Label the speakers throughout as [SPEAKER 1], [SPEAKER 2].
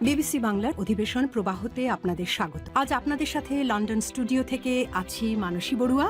[SPEAKER 1] BBC বাংলার অধিবেশন প্রবাহতে আপনাদের স্বাগত। আজ আপনাদের সাথে লন্ডন স্টুডিও থেকে আছি মানসী বড়ুয়া।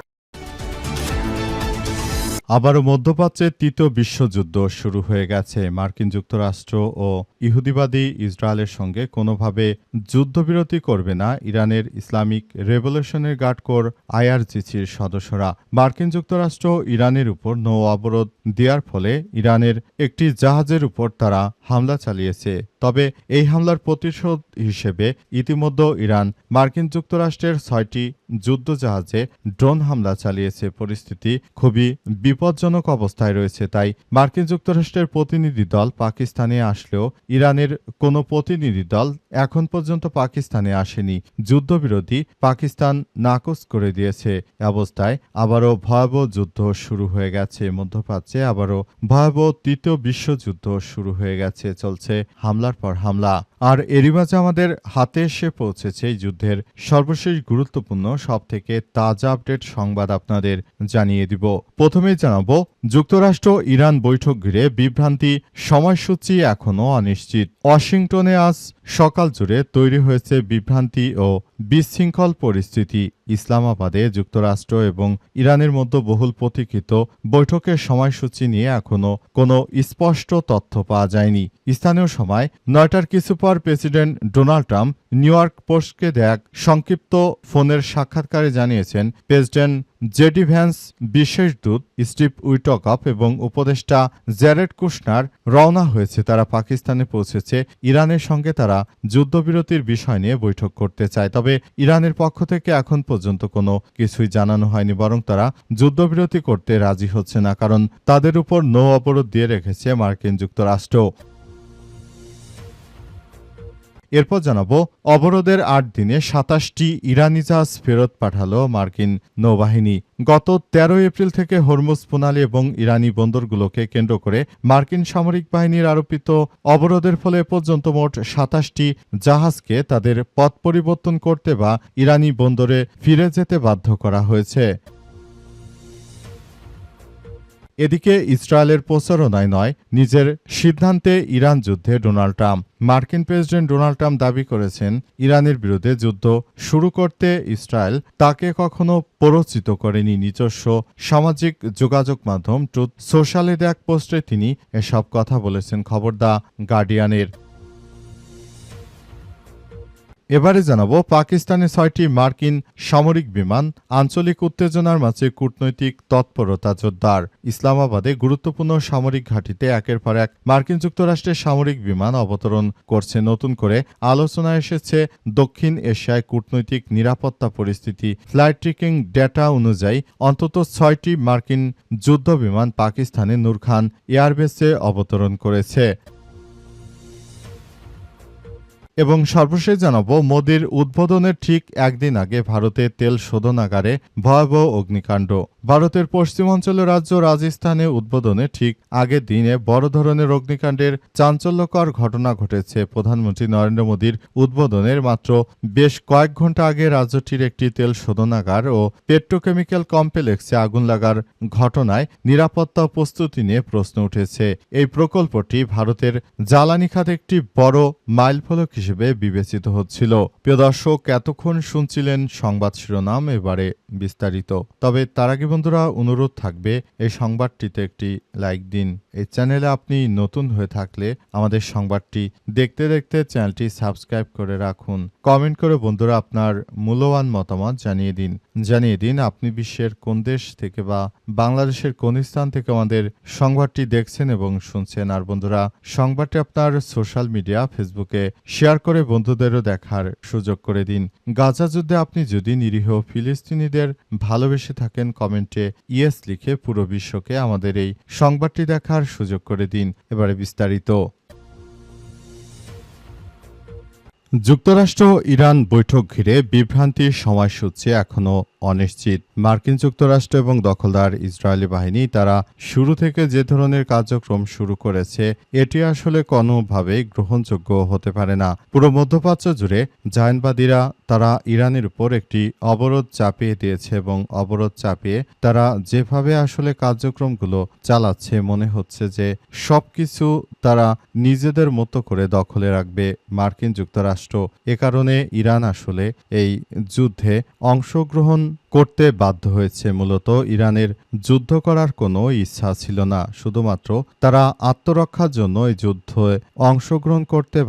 [SPEAKER 2] আবারও মধ্যপ্রাচ্যে তৃতীয় বিশ্বযুদ্ধ শুরু হয়ে গেছে। মার্কিন যুক্তরাষ্ট্র ও ইহুদিবাদী ইসরায়েলের সঙ্গে কোনোভাবে যুদ্ধবিরতি করবে না ইরানের ইসলামিক রেভলিউশনারি গার্ড কোর আইআরজিসির সদস্যরা। মার্কিন যুক্তরাষ্ট্র ইরানের উপর নৌ অবরোধ দেওয়ার ফলে ইরানের একটি জাহাজের উপর তারা হামলা চালিয়েছে। তবে এই হামলার প্রতিশোধ হিসেবে ইতিমধ্যে ইরান মার্কিন যুক্তরাষ্ট্রের ৬টি যুদ্ধজাহাজে ড্রোন হামলা চালিয়েছে। পরিস্থিতি খুবই বিপজ্জনক অবস্থায় রয়েছে। তাই মার্কিন যুক্তরাষ্ট্রের প্রতিনিধি দল পাকিস্তানে আসলেও ইরানের কোনো প্রতিনিধি দল এখন পর্যন্ত পাকিস্তানে আসেনি। যুদ্ধবিরোধী পাকিস্তান নাকচ করে দিয়েছে। অবস্থায় আবারও ভয়াবহ যুদ্ধ শুরু হয়ে গেছে। মধ্যপ্রাচ্যে আবারও ভয়াবহ তৃতীয় বিশ্বযুদ্ধ শুরু হয়ে গেছে। চলছে হামলার পর হামলা। আর এরই মাঝে আমাদের হাতে এসে পৌঁছেছে এই যুদ্ধের সর্বশেষ গুরুত্বপূর্ণ সবথেকে তাজা আপডেট সংবাদ আপনাদের জানিয়ে দিব। প্রথমেই জানাবো, যুক্তরাষ্ট্র ইরান বৈঠক ঘিরে বিভ্রান্তি, সময়সূচি এখনও অনিশ্চিত। ওয়াশিংটনে আজ সকাল জুড়ে তৈরি হয়েছে বিভ্রান্তি ও বিশৃঙ্খল পরিস্থিতি। ইসলামাবাদে যুক্তরাষ্ট্র এবং ইরানের মধ্যে বহুল প্রতীক্ষিত বৈঠকের সময়সূচি নিয়ে এখনও কোনো স্পষ্ট তথ্য পাওয়া যায়নি। স্থানীয় সময় ৯টার কিছু পর president Donald Trump New York পোস্টকে দেয়া এক সংক্ষিপ্ত ফোনের সাক্ষাৎকারে জানিয়েছেন, প্রেসিডেন্ট জেডি ভ্যান্স, বিশেষ দূত স্টিভ উইটকফ এবং উপদেষ্টা জ্যারেড কুশনার রওনা হয়েছে। তারা পাকিস্তানে পৌঁছেছে। ইরানের সঙ্গে তারা যুদ্ধবিরতির বিষয় নিয়ে বৈঠক করতে চায়। তবে ইরানের পক্ষ থেকে এখন পর্যন্ত কোনো কিছুই জানানো হয়নি, বরং তারা যুদ্ধবিরতি করতে রাজি হচ্ছে না, কারণ তাদের উপর নৌ অবরোধ দিয়ে রেখেছে মার্কিন যুক্তরাষ্ট্র। এরপর জানাবো, অবরোধের ৮ দিনে ২৭টি ইরানি জাহাজ ফেরত পাঠালো মার্কিন নৌবাহিনী। গত ১৩ এপ্রিল থেকে হরমুজ প্রণালী এবং ইরানি বন্দরগুলোকে কেন্দ্র করে মার্কিন সামরিক বাহিনীর আরোপিত অবরোধের ফলে পর্যন্ত মোট ২৭টি জাহাজকে তাদের পথ পরিবর্তন করতে বা ইরানি বন্দরে ফিরে যেতে বাধ্য করা হয়েছে। এদিকে ইসরায়েলের প্রচারণায় নয়, নিজের সিদ্ধান্তে ইরান যুদ্ধে ডোনাল্ড ট্রাম্প। মার্কিন প্রেসিডেন্ট ডোনাল্ড ট্রাম্প দাবি করেছেন, ইরানের বিরুদ্ধে যুদ্ধ শুরু করতে ইসরায়েল তাকে কখনো প্ররোচিত করেনি। নিজস্ব সামাজিক যোগাযোগ মাধ্যম ট্রুথ সোশ্যালে এক পোস্টে তিনি এসব কথা বলেছেন। খবর দ্য গার্ডিয়ানের। এবারে জানাবো, পাকিস্তানে ৬টি মার্কিন সামরিক বিমান, আঞ্চলিক উত্তেজনার মাঝে কূটনৈতিক তৎপরতা জোরদার। ইসলামাবাদে গুরুত্বপূর্ণ সামরিক ঘাঁটিতে একের পর এক মার্কিন যুক্তরাষ্ট্রের সামরিক বিমান অবতরণ করছে। নতুন করে আলোচনায় এসেছে দক্ষিণ এশিয়ায় কূটনৈতিক নিরাপত্তা পরিস্থিতি। ফ্লাইট ট্র্যাকিং ডেটা অনুযায়ী অন্তত ৬টি মার্কিন যুদ্ধ বিমান পাকিস্তানের নূর খান এয়ারবেসে অবতরণ করেছে। এবং সর্বশেষ জানাবো, মোদির উদ্বোধনের ঠিক একদিন আগে ভারতের তেল শোধনাগারে ভয়াবহ অগ্নিকাণ্ড। ভারতের পশ্চিমাঞ্চলের রাজ্য রাজস্থানে উদ্বোধনের ঠিক আগের দিনে বড় ধরনের অগ্নিকাণ্ডের চাঞ্চল্যকর ঘটনা ঘটেছে। প্রধানমন্ত্রী নরেন্দ্র মোদির উদ্বোধনের মাত্র বেশ কয়েক ঘণ্টা আগে রাজ্যটির একটি তেল শোধনাগার ও পেট্রোকেমিক্যাল কমপ্লেক্সে আগুন লাগার ঘটনায় নিরাপত্তা প্রস্তুতি নিয়ে প্রশ্ন উঠেছে। এই প্রকল্পটি ভারতের জ্বালানি খাতে একটি বড় মাইলফলক হিসেবে বিবেচিত হচ্ছিল। প্রিয় দর্শক, এতক্ষণ শুনছিলেন সংবাদ শিরোনাম, এবারে বিস্তারিত। তবে তার আগে বন্ধুরা, অনুরোধ থাকবে এই সংবাদটিতে একটি লাইক দিন। এই চ্যানেলে আপনি নতুন হয়ে থাকলে আমাদের সংবাদটি দেখতে দেখতে চ্যানেলটি সাবস্ক্রাইব করে রাখুন। কমেন্ট করে বন্ধুরা আপনার মূল্যবান মতামত জানিয়ে দিন আপনি বিশ্বের কোন দেশ থেকে বা বাংলাদেশের কোন স্থান থেকে আমাদের সংবাদটি দেখছেন এবং শুনছেন। আর বন্ধুরা, সংবাদটি আপনার সোশ্যাল মিডিয়া ফেসবুকে শেয়ার করে বন্ধুদেরও দেখার সুযোগ করে দিন। গাজা যুদ্ধে আপনি যদি নিরীহ ফিলিস্তিনিদের ভালোবেসে থাকেন, কমেন্টে ইয়েস লিখে পুরো বিশ্বকে আমাদের এই সংবাদটি দেখার সুযোগ করে দিন। এবারে বিস্তারিত। যুক্তরাষ্ট্র ইরান বৈঠক ঘিরে বিভ্রান্তির সময়সূচি এখনও অনিশ্চিত। মার্কিন যুক্তরাষ্ট্র এবং দখলদার ইসরায়েলি বাহিনী তারা শুরু থেকে যে ধরনের কার্যক্রম শুরু করেছে এটি আসলে কোনোভাবেই গ্রহণযোগ্য হতে পারে না। পুরো মধ্যপ্রাচ্য জুড়ে জায়নবাদীরা তারা ইরানের উপর একটি অবরোধ চাপিয়ে দিয়েছে এবং অবরোধ চাপিয়ে তারা যেভাবে আসলে কার্যক্রমগুলো চালাচ্ছে মনে হচ্ছে যে সবকিছু তারা নিজেদের মতো করে দখলে রাখবে মার্কিন যুক্তরাষ্ট্র। এ কারণে ইরান আসলে এই যুদ্ধে অংশগ্রহণ করতে বাধ্য হয়েছে। মূলত ইরানের যুদ্ধ করার কোনো ইচ্ছা ছিল না, শুধুমাত্র তারা আত্মরক্ষার জন্য এই যুদ্ধে অংশগ্রহণ করতে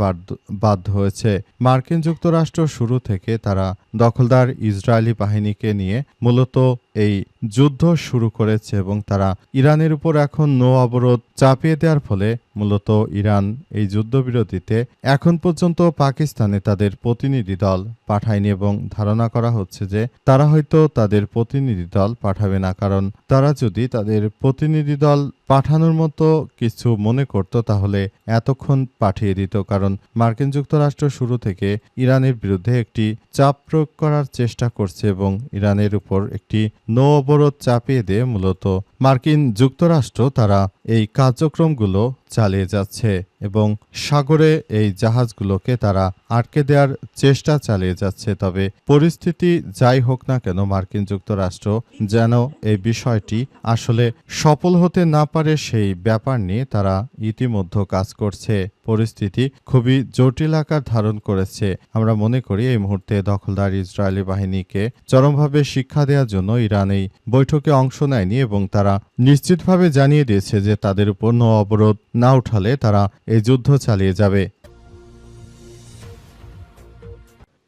[SPEAKER 2] বাধ্য হয়েছে। মার্কিন যুক্তরাষ্ট্র শুরু থেকে তারা দখলদার ইসরায়েলি বাহিনীকে নিয়ে মূলত এই যুদ্ধ শুরু করেছে এবং তারা ইরানের উপর এখন নৌ অবরোধ চাপিয়ে দেওয়ার ফলে মূলত ইরান এই যুদ্ধবিরতিতে এখন পর্যন্ত পাকিস্তানে তাদের প্রতিনিধি দল পাঠায়নি এবং ধারণা করা হচ্ছে যে তারা হয়তো তাদের প্রতিনিধি দল পাঠাবে না, কারণ তারা যদি তাদের প্রতিনিধি দল পাঠানোর মতো কিছু মনে করত তাহলে এতক্ষণ পাঠিয়ে দিত। কারণ মার্কিন যুক্তরাষ্ট্র শুরু থেকে ইরানের বিরুদ্ধে একটি চাপ প্রয়োগ করার চেষ্টা করছে এবং ইরানের উপর একটি নৌ অবরোধ চাপিয়ে দিয়ে মূলত মার্কিন যুক্তরাষ্ট্র তারা এই কার্যক্রমগুলো চালিয়ে যাচ্ছে এবং সাগরে এই জাহাজগুলোকে তারা আটকে দেওয়ার চেষ্টা চালিয়ে যাচ্ছে। তবে পরিস্থিতি যাই হোক না কেন মার্কিন যুক্তরাষ্ট্র যেন এই বিষয়টি আসলে সফল হতে না পারে সেই ব্যাপার নিয়ে তারা ইতিমধ্যে কাজ করছে। পরিস্থিতি খুবই জটিল আকার ধারণ করেছে। আমরা মনে করি এই মুহূর্তে দখলদার ইসরায়েলি বাহিনীকে চরমভাবে শিক্ষা দেওয়ার জন্য ইরান এই বৈঠকে অংশ নেয়নি এবং তারা নিশ্চিতভাবে জানিয়ে দিয়েছে যে তাদের উপর নৌ অবরোধ না উঠালে তারা এই যুদ্ধ চালিয়ে যাবে।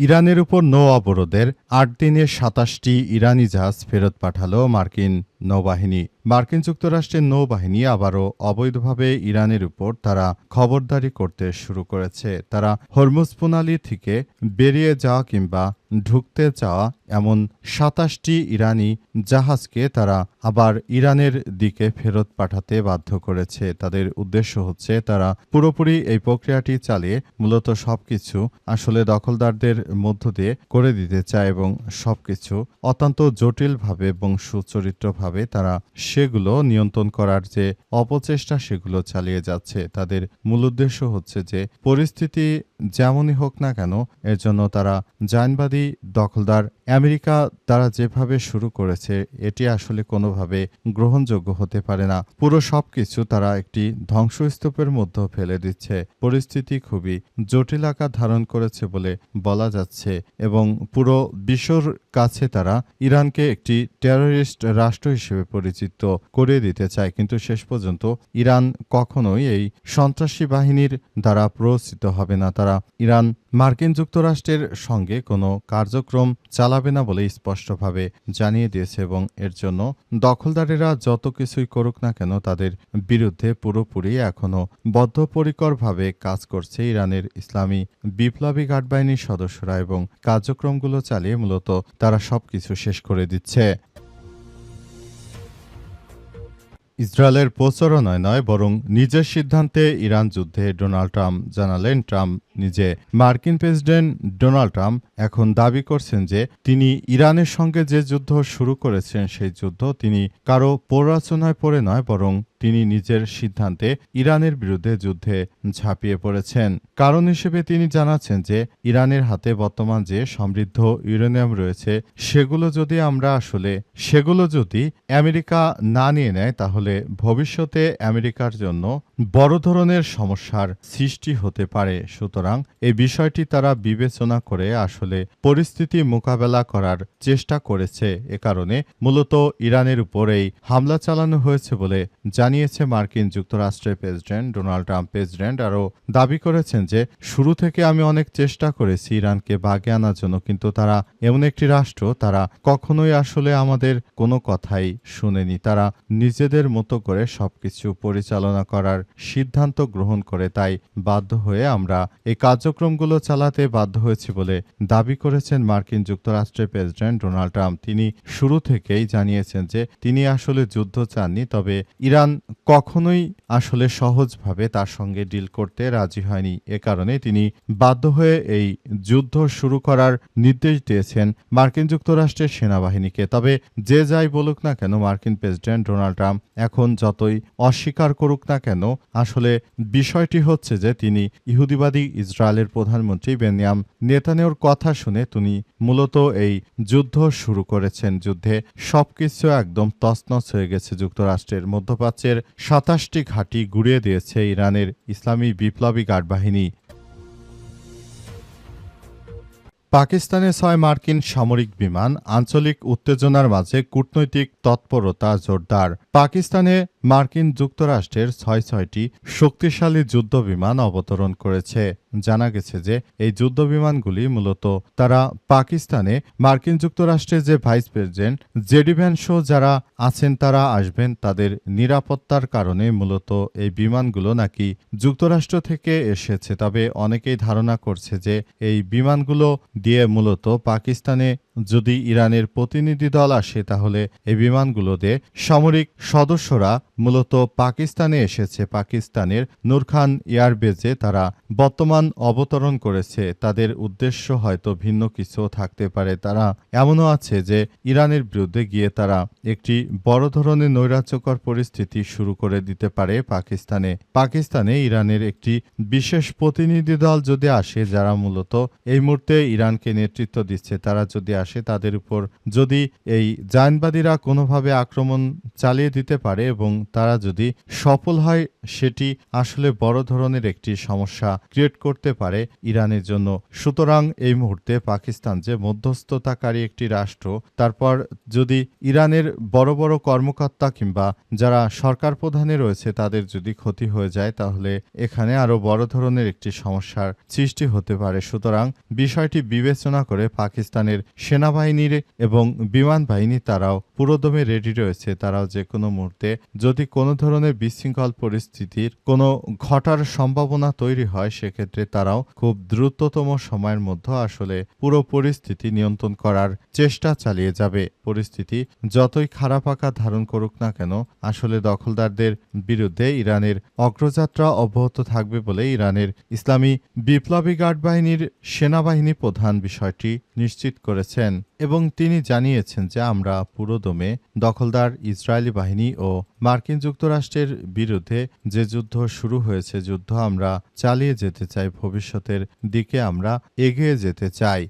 [SPEAKER 2] ইরানের উপর নৌ অবরোধের ৮ দিনে ২৭টি ইরানি জাহাজ ফেরত পাঠালো মার্কিন নৌবাহিনী। মার্কিন যুক্তরাষ্ট্রের নৌবাহিনী আবারও অবৈধভাবে ইরানের উপর তারা খবরদারি করতে শুরু করেছে। তারা হরমুজ প্রণালী থেকে বেরিয়ে যাওয়া কিংবা ঢুকতে চাওয়া এমন ২৭টি ইরানি জাহাজকে তারা আবার ইরানের দিকে ফেরত পাঠাতে বাধ্য করেছে। তাদের উদ্দেশ্য হচ্ছে তারা পুরোপুরি এই প্রক্রিয়াটি চালিয়ে মূলত সবকিছু আসলে দখলদারদের মধ্য দিয়ে করে দিতে চায় এবং সবকিছু অত্যন্ত জটিলভাবে এবং সুচরিত্রভাবে তারা সেগুলো নিয়ন্ত্রণ করার যে অপচেষ্টা সেগুলো চালিয়ে যাচ্ছে। তাদের মূল উদ্দেশ্য হচ্ছে যে পরিস্থিতি যেমনই হোক না কেন এর জন্য তারা জায়নবাদী দখলদার আমেরিকা তারা যেভাবে শুরু করেছে এটি আসলে কোনোভাবে গ্রহণযোগ্য হতে পারে না। পুরো সবকিছু তারা একটি ধ্বংসস্তূপের মধ্যে ফেলে দিচ্ছে। পরিস্থিতি খুবই জটিল আকার ধারণ করেছে বলে বলা যাচ্ছে এবং পুরো বিশ্বর কাছে তারা ইরানকে একটি টেররিস্ট রাষ্ট্র হিসেবে পরিচিত করে দিতে চায়, কিন্তু শেষ পর্যন্ত ইরান কখনোই এই সন্ত্রাসী বাহিনীর দ্বারা প্ররোচিত হবে না। তারা ইরান মার্কিন যুক্তরাষ্ট্রের সঙ্গে কোনো কার্যক্রম চালাবে না বলে স্পষ্টভাবে জানিয়ে দিয়েছে এবং এর জন্য দখলদারেরা যত কিছুই করুক না কেন তাদের বিরুদ্ধে পুরোপুরি এখনও বদ্ধপরিকরভাবে কাজ করছে ইরানের ইসলামী বিপ্লবী গার্ড বাহিনীর সদস্যরা এবং কার্যক্রমগুলো চালিয়ে মূলত তারা সবকিছু শেষ করে দিচ্ছে। ইসরায়েলের প্রচারণায় নয় বরং নিজের সিদ্ধান্তে ইরান যুদ্ধে ডোনাল্ড ট্রাম্প জানালেন। ট্রাম্প নিজে মার্কিন প্রেসিডেন্ট ডোনাল্ড ট্রাম্প এখন দাবি করছেন যে তিনি ইরানের সঙ্গে যে যুদ্ধ শুরু করেছেন সেই যুদ্ধ তিনি কারো প্ররোচনায় পড়ে নয় বরং তিনি নিজের সিদ্ধান্তে ইরানের বিরুদ্ধে যুদ্ধে ঝাঁপিয়ে পড়েছেন। কারণ হিসেবে তিনি জানাচ্ছেন যে ইরানের হাতে বর্তমান যে সমৃদ্ধ ইউরেনিয়াম রয়েছে সেগুলো যদি আমেরিকা না নিয়ে নেয় তাহলে ভবিষ্যতে আমেরিকার জন্য বড় ধরনের সমস্যার সৃষ্টি হতে পারে। সুতরাং এই বিষয়টি তারা বিবেচনা করে আসলে পরিস্থিতি মোকাবেলা করার চেষ্টা করেছে। এ কারণে মূলত ইরানের উপর এই হামলা চালানো হয়েছে বলে জানিয়েছে মার্কিন যুক্তরাষ্ট্রের প্রেসিডেন্ট ডোনাল্ড ট্রাম্প। প্রেসিডেন্ট আরও দাবি করেছেন যে শুরু থেকে আমি অনেক চেষ্টা করেছি ইরানকে বাগে আনার জন্য, কিন্তু তারা এমন একটি রাষ্ট্র তারা কখনোই আসলে আমাদের কোনো কথাই শুনেনি। তারা নিজেদের মতো করে সবকিছু পরিচালনা করার সিদ্ধান্ত গ্রহণ করে, তাই বাধ্য হয়ে আমরা এই কার্যক্রমগুলো চালাতে বাধ্য হয়েছি বলে দাবি করেছেন মার্কিন যুক্তরাষ্ট্রের প্রেসিডেন্ট ডোনাল্ড ট্রাম্প। তিনি শুরু থেকেই জানিয়েছেন যে তিনি আসলে যুদ্ধ চাননি, তবে ইরান কখনোই আসলে সহজভাবে তার সঙ্গে ডিল করতে রাজি হয়নি। এ কারণে তিনি বাধ্য হয়ে এই যুদ্ধ শুরু করার নির্দেশ দিয়েছেন মার্কিন যুক্তরাষ্ট্রের সেনাবাহিনীকে। তবে যে যাই বলুক না কেন, মার্কিন প্রেসিডেন্ট ডোনাল্ড ট্রাম্প এখন যতই অস্বীকার করুক না কেন, আসলে বিষয়টি হচ্ছে যে তিনি ইহুদিবাদী ইসরায়েলের প্রধানমন্ত্রী বেনিয়াম নেতানিয়াহুর কথা শুনে তিনি মূলত এই যুদ্ধ শুরু করেছেন। যুদ্ধে সবকিছু একদম তছনছ হয়ে গেছে। যুক্তরাষ্ট্রের মধ্যপ্রাচ্যের ২৭টি ঘাঁটি গুঁড়িয়ে দিয়েছে ইরানের ইসলামী বিপ্লবী গার্ড বাহিনী। পাকিস্তানে ৬ মার্কিন সামরিক বিমান, আঞ্চলিক উত্তেজনার মাঝে কূটনৈতিক তৎপরতা জোরদার। পাকিস্তানে মার্কিন যুক্তরাষ্ট্রের ৬টি শক্তিশালী যুদ্ধবিমান অবতরণ করেছে। জানা গেছে যে এই যুদ্ধবিমানগুলি মূলত তারা পাকিস্তানে মার্কিন যুক্তরাষ্ট্রের যে ভাইস প্রেসিডেন্ট জেডি ভ্যান্সও যারা আছেন তারা আসবেন, তাদের নিরাপত্তার কারণে মূলত এই বিমানগুলো নাকি যুক্তরাষ্ট্র থেকে এসেছে। তবে অনেকেই ধারণা করছে যে এই বিমানগুলো দিয়ে মূলত পাকিস্তানে যদি ইরানের প্রতিনিধি দল আসে, তাহলে এই বিমানগুলো দিয়ে সামরিক সদস্যরা মূলত পাকিস্তানে এসেছে। পাকিস্তানের নূরখান এয়ারবেজে তারা বর্তমান অবতরণ করেছে। তাদের উদ্দেশ্য হয়তো ভিন্ন কিছু থাকতে পারে। তারা এমনও আছে যে ইরানের বিরুদ্ধে গিয়ে তারা একটি বড় ধরনের নৈরাজ্যকর পরিস্থিতি শুরু করে দিতে পারে পাকিস্তানে ইরানের একটি বিশেষ প্রতিনিধি দল যদি আসে, যারা মূলত এই মুহূর্তে ইরানকে নেতৃত্ব দিচ্ছে, তারা যদি আসে, তাদের উপর যদি এই জায়নবাদীরা কোনোভাবে আক্রমণ চালিয়ে দিতে পারে এবং তারা যদি সফল হয়, সেটি আসলে বড় ধরনের একটি সমস্যা ক্রিয়েট করতে পারে ইরানের জন্য। সুতরাং এই মুহূর্তে পাকিস্তান যে মধ্যস্থতাকারী একটি রাষ্ট্র, তারপর যদি ইরানের বড় বড় কর্মকর্তা কিংবা যারা সরকার প্রধানে রয়েছে তাদের যদি ক্ষতি হয়ে যায়, তাহলে এখানে আরো বড় ধরনের একটি সমস্যার সৃষ্টি হতে পারে। সুতরাং বিষয়টি বিবেচনা করে পাকিস্তানের সেনাবাহিনীর এবং বিমান বাহিনী তারাও পুরোদমে রেডি রয়েছে। তারাও যে কোনো মুহূর্তে যদি কোনো ধরনের বিশৃঙ্খল পরিস্থিতির কোনো ঘটার সম্ভাবনা তৈরি হয়, সেক্ষেত্রে তারাও খুব দ্রুততম সময়ের মধ্যে আসলে পুরো পরিস্থিতি নিয়ন্ত্রণ করার চেষ্টা চালিয়ে যাবে। পরিস্থিতি যতই খারাপ আকার ধারণ করুক না কেন, আসলে দখলদারদের বিরুদ্ধে ইরানের অগ্রযাত্রা অব্যাহত থাকবে বলে ইরানের ইসলামী বিপ্লবী গার্ড বাহিনীর সেনাবাহিনী প্রধান বিষয়টি নিশ্চিত করেছেন এবং তিনি জানিয়েছেন যে আমরা পুরোদমে দখলদার ইসরায়েলি বাহিনী ও মার্কিন যুক্তরাষ্ট্রের বিরুদ্ধে যে যুদ্ধ শুরু হয়েছে, যুদ্ধ আমরা চালিয়ে যেতে চাই, ভবিষ্যতের দিকে আমরা এগিয়ে যেতে চাই।